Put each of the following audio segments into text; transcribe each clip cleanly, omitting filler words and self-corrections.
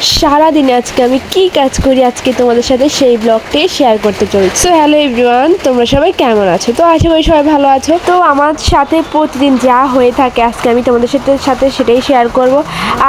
সারাদিনে আজকে আমি কি কাজ করি আজকে তোমাদের সাথে সেই ব্লগটি শেয়ার করতে চলেছি। সো হ্যালো এভরিওয়ান, তোমরা সবাই কেমন আছো? তো আশা করি সবাই ভালো আছো। তো আমার সাথে প্রতিদিন যা হয়ে থাকে আজকে আমি তোমাদের সাথে সেটাই শেয়ার করব।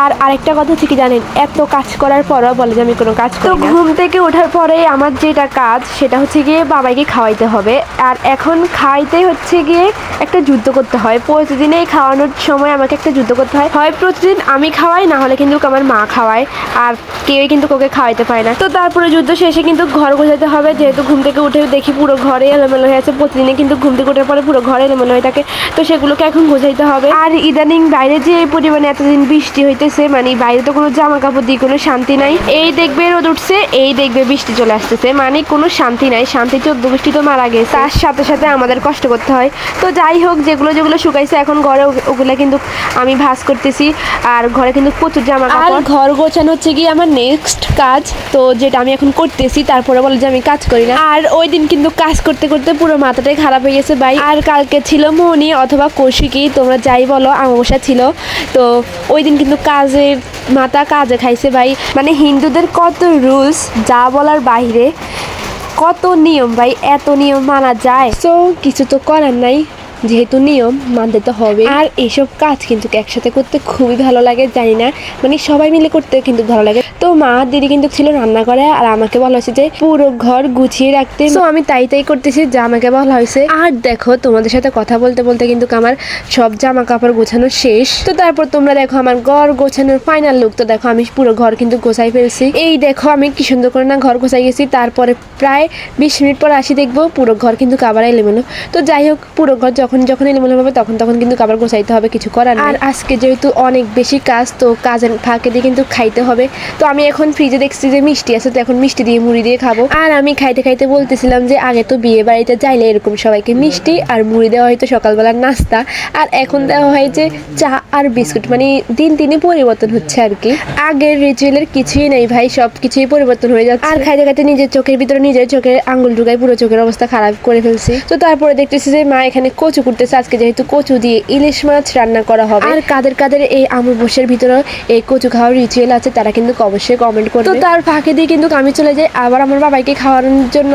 আর আরেকটা কথা হচ্ছে কি জানেন, এত কাজ করার পরও বলে যে আমি কোনো কাজ করি না। ঘুম থেকে ওঠার পরে আমার যেটা কাজ সেটা হচ্ছে গিয়ে বাবাইকে খাওয়াইতে হবে। আর এখন খাওয়াইতে হচ্ছে গিয়ে একটা যুদ্ধ করতে হয়। প্রতিদিনেই খাওয়ানোর সময় আমাকে একটা যুদ্ধ করতে হয়। হয় প্রতিদিন আমি খাওয়াই, না হলে কিন্তু আমার মা খাওয়ায়, আর কেউই কিন্তু ওকে খাওয়াইতে পারে না। তো তারপরে যুদ্ধ শেষে কিন্তু ঘর গোছাতে হবে, যেহেতু ঘুম থেকে উঠে দেখি পুরো ঘরে এলোমেলো হয়ে আছে। প্রতিদিনে কিন্তু ঘুম থেকে ওঠার পরে পুরো ঘরে এলোমেলো হয়ে থাকে, তো সেগুলোকে এখন গোছাইতে হবে। আর ইদানিং বাইরে যে এই পরিমাণে এতদিন বৃষ্টি হইতেছে, মানে বাইরে তো কোনো জামা কাপড় দিয়ে কোনো শান্তি নাই। এই দেখবে রোদ উঠছে, এই দেখবে বৃষ্টি চলে আসতেছে, মানে কোনো শান্তি নাই। শান্তি 14 বৃষ্টি তো মারা গেছে, তার সাথে সাথে আমাদের কষ্ট করতে হয়। তো যাই হোক, যেগুলো শুকাইছে এখন ঘরে ওগুলো কিন্তু আমি ভাঁজ করতেছি। আর ঘরে কিন্তু প্রচুর জামা কাপড়। আর ঘর গোছানো হচ্ছে কি আমার নেক্সট কাজ, তো যেটা আমি এখন করতেছি। তারপরে বলে যে আমি কাজ করি না। আর ওই দিন কিন্তু কাজ করতে করতে পুরো মাথাটাই খারাপ হয়ে গেছে ভাই। আর কালকে ছিল মৌনি অথবা কৌশিকী, তোমরা যাই বলো, আমাবস্যা ছিল। তো ওই দিন কিন্তু কাজের মাথা কাজে খাইছে ভাই। মানে হিন্দুদের কত রুলস, যা বলার বাইরে, কত নিয়ম ভাই, এত নিয়ম মানা যায়। তো কিছু তো করার নাই, যেহেতু নিয়ম মানতে তো হবে। আর এইসব কাজ কিন্তু একসাথে করতে খুবই ভালো লাগে, জানি না, মানে সবাই মিলে করতে কিন্তু ভালো লাগে। তো মা দিদি কিন্তু ছিল রান্না করে, আর আমাকে বলা হয়েছে যে পুরো ঘর গুছিয়ে রাখতে। তো আমি তাই করতেছি যা আমাকে বলা হয়েছে। আর দেখো, তোমাদের সাথে কথা বলতে বলতে কিন্তু আমার সব জামা কাপড় গোছানো শেষ। তো তারপর তোমরা দেখো আমার ঘর গোছানোর ফাইনাল লুক। তো দেখো আমি পুরো ঘর কিন্তু গোছাই ফেলছি। এই দেখো আমি কি সুন্দর করে না ঘর গোছাই গেছি। তারপরে প্রায় 20 মিনিট পর আসি, দেখবো পুরো ঘর কিন্তু কাবার এলোমেলো। তো যাই হোক, পুরো ঘর যখন এলোমেলো হবে তখন কিন্তু কাবার গোছাইতে হবে, কিছু করার নেই। আর আজকে যেহেতু অনেক বেশি কাজ, তো কাজের ফাঁকে দিয়ে কিন্তু খাইতে হবে। তো আমি এখন ফ্রিজে দেখছি যে মিষ্টি আছে, তো এখন মিষ্টি দিয়ে মুড়ি দিয়ে খাবো। আর আমি খাইতে খাইতে বলতেছিলাম যে আগে তো বিয়ে বাড়িতে যাইলে এরকম সবাইকে মিষ্টি আর মুড়ি দেওয়া হয়তো সকালবেলার নাস্তা, আর এখন দেওয়া হয় যে চা আর বিস্কুট। মানে দিন দিনে পরিবর্তন হচ্ছে আর কি। আগের রিচুয়ালের কিছুই নেই ভাই, সব কিছুই পরিবর্তন হয়ে যাচ্ছে। আর খাইতে খাইতে নিজের চোখের ভিতরে নিজের চোখের আঙ্গুল ঢুকাই পুরো চোখের অবস্থা খারাপ করে ফেলছি। তো তারপরে দেখতেছি যে মা এখানে কচু করতেছে। আজকে যেহেতু কচু দিয়ে ইলিশ মাছ রান্না করা হবে। আর কাদের এই আমাবস্যার ভিতরে এই কচু খাওয়ার রিচুয়াল আছে, তারা কিন্তু অবশ্যই কমেন্ট করবে। তো তার ফাঁকে দিয়ে কিন্তু আমি চলে যাই আবার আমার বাবাইকে খাওয়ানোর জন্য।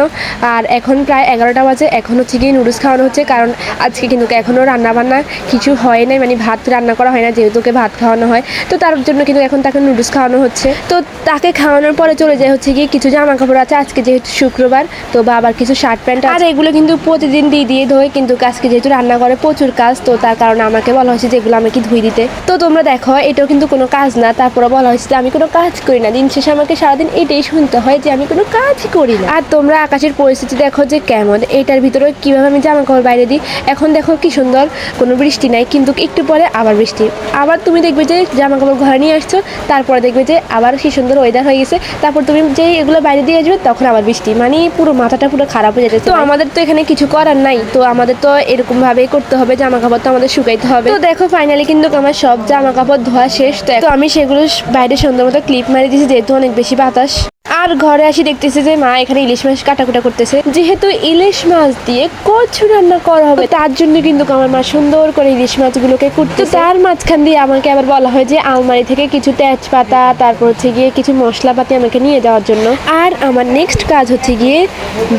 আর এখন প্রায় 11টা বাজে। এখন হচ্ছে গিয়ে নুডলস খাওয়ানো হচ্ছে, কারণ আজকে কিন্তু এখনো রান্না বান্না কিছু হয় নাই, মানে ভাত রান্না করা হয় না, যেহেতু ওকে ভাত খাওয়ানো হয়। তো তার জন্য কিন্তু এখন তাকে নুডলস খাওয়ানো হচ্ছে। তো তাকে খাওয়ানোর পরে চলে যায় হচ্ছে গিয়ে কিছু জামা কাপড় আছে, আজকে যেহেতু শুক্রবার, তো বাবার কিছু শার্ট প্যান্ট। আর এগুলো কিন্তু প্রতিদিন দিয়ে ধোয়, কিন্তু আজকে যেহেতু রান্না করে প্রচুর কাজ, তো তার কারণে আমাকে বলা হয়েছে যে এগুলো আমাকে ধুই দিতে। তো তোমরা দেখো, এটাও কিন্তু কোনো কাজ না, তারপরে বলা হয়েছে যে আমি কোনো কাজ করি না। দিন শেষে আমাকে সারাদিন এটাই শুনতে হয় যে আমি কোনো কাজই করি না। আর তোমরা আকাশের পরিস্থিতি দেখো যে কেমন, এটার ভিতরে কিভাবে আমি জামা কাপড় বাইরে দিই। এখন দেখো কি সুন্দর, কোনো বৃষ্টি নাই, কিন্তু একটু পরে আবার বৃষ্টি। আবার তুমি দেখবে যে জামা কাপড় ঘরে নিয়ে আসছো, তারপরে দেখবে যে আবার কি সুন্দর ওয়েদার হয়ে গেছে। তারপর তুমি যেই এগুলো বাইরে দিয়ে আসবে তখন আবার বৃষ্টি, মানে পুরো মাথাটা পুরো খারাপ হয়ে যাচ্ছে। তো আমাদের তো এখানে কিছু করার নাই, তো আমাদের তো এরকম ভাবেই করতে হবে, জামা কাপড় তো আমাদের শুকাইতে হবে। তো দেখো ফাইনালি কিন্তু আমার সব জামা কাপড় ধোয়া শেষ। তো আমি সেগুলো বাইরে সুন্দর মতো ক্লিপ মারি দিয়েছি, যেহেতু অনেক বেশি বাতাস। আর ঘরে আসি দেখতেছি যে মা এখানে ইলিশ মাছ কাটাকুটা করতেছে। যেহেতু ইলিশ মাছ দিয়ে কচু রান্না করা হবে, তার জন্য কিন্তু আমার মা সুন্দর করে ইলিশ মাছগুলোকে কুটতে। তার মাঝখান দিয়ে আমাকে আবার বলা হয় যে আলমারি থেকে কিছু তেজপাতা, তারপর হচ্ছে গিয়ে কিছু মশলাপাতি আমাকে নিয়ে যাওয়ার জন্য। আর আমার নেক্সট কাজ হচ্ছে গিয়ে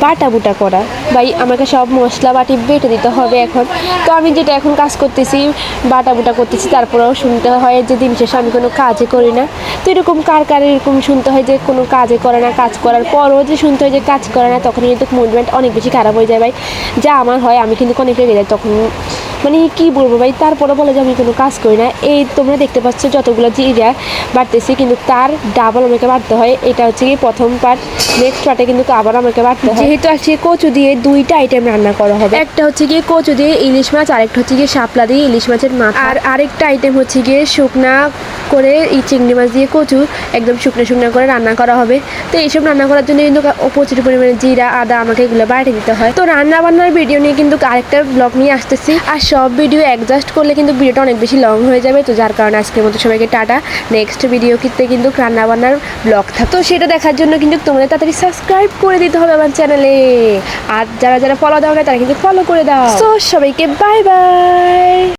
বাটা বুটা করা। ভাই আমাকে সব মশলা বাটি বেটে দিতে হবে এখন। তো আমি যেটা এখন কাজ করতেছি, বাটা বুটা করতেছি। তারপরেও শুনতে হয় যে দিন শেষে আমি কোনো কাজই করি না। তো এরকম কার এরকম শুনতে হয় যে কোনো কাজে করে না, কাজ করার পরও যে শুনতে হয় যে কাজ করে না, তখন কিন্তু মুভমেন্ট অনেক বেশি খারাপ হয়ে যায় ভাই। যা আমার হয়, আমি কিন্তু অনেক রেগে যাই তখন, মানে কি বলবো ভাই। তারপরে বলে যে আমি কোনো কাজ করি না। এই তোমরা দেখতে পাচ্ছ যতগুলো জিরা বাড়তেছি, কিন্তু তার ডাবল আমাকে বাড়তে হয়। এটা হচ্ছে কি প্রথম পার্ট, নেক্সট পার্টে কিন্তু আবার আমাকে বাড়তে হয়। যেহেতু আজকে কচু দিয়ে 2টা আইটেম রান্না করা হবে, একটা হচ্ছে গিয়ে কচু দিয়ে ইলিশ মাছ, আরেকটা হচ্ছে গিয়ে শাপলা দিয়ে ইলিশ মাছের মাথা, আর আরেকটা আইটেম হচ্ছে গিয়ে শুকনা করে এই চিংড়ি মাছ দিয়ে কচু একদম শুকনো করে রান্না করা হবে। তো এইসব রান্না করার জন্য কিন্তু প্রচুর পরিমাণে জিরা আদা আমাকে এগুলো বাড়িয়ে দিতে হয়। তো রান্না বান্নার ভিডিও নিয়ে কিন্তু আরেকটা ব্লগ নিয়ে আসতেছি। আর সব ভিডিও অ্যাডজাস্ট করলে কিন্তু ভিডিওটা অনেক বেশি লং হয়ে যাবে। তো যার কারণে আজকের মতো সবাইকে টাটা। নেক্সট ভিডিও কিন্তু রান্না বান্নার ব্লগ থাকে, তো সেটা দেখার জন্য কিন্তু তোমাদের তাড়াতাড়ি সাবস্ক্রাইব করে দিতে হবে আমার চ্যানেলে। আর যারা ফলো দাও না তারা কিন্তু ফলো করে দাও। তো সবাইকে বাই বাই।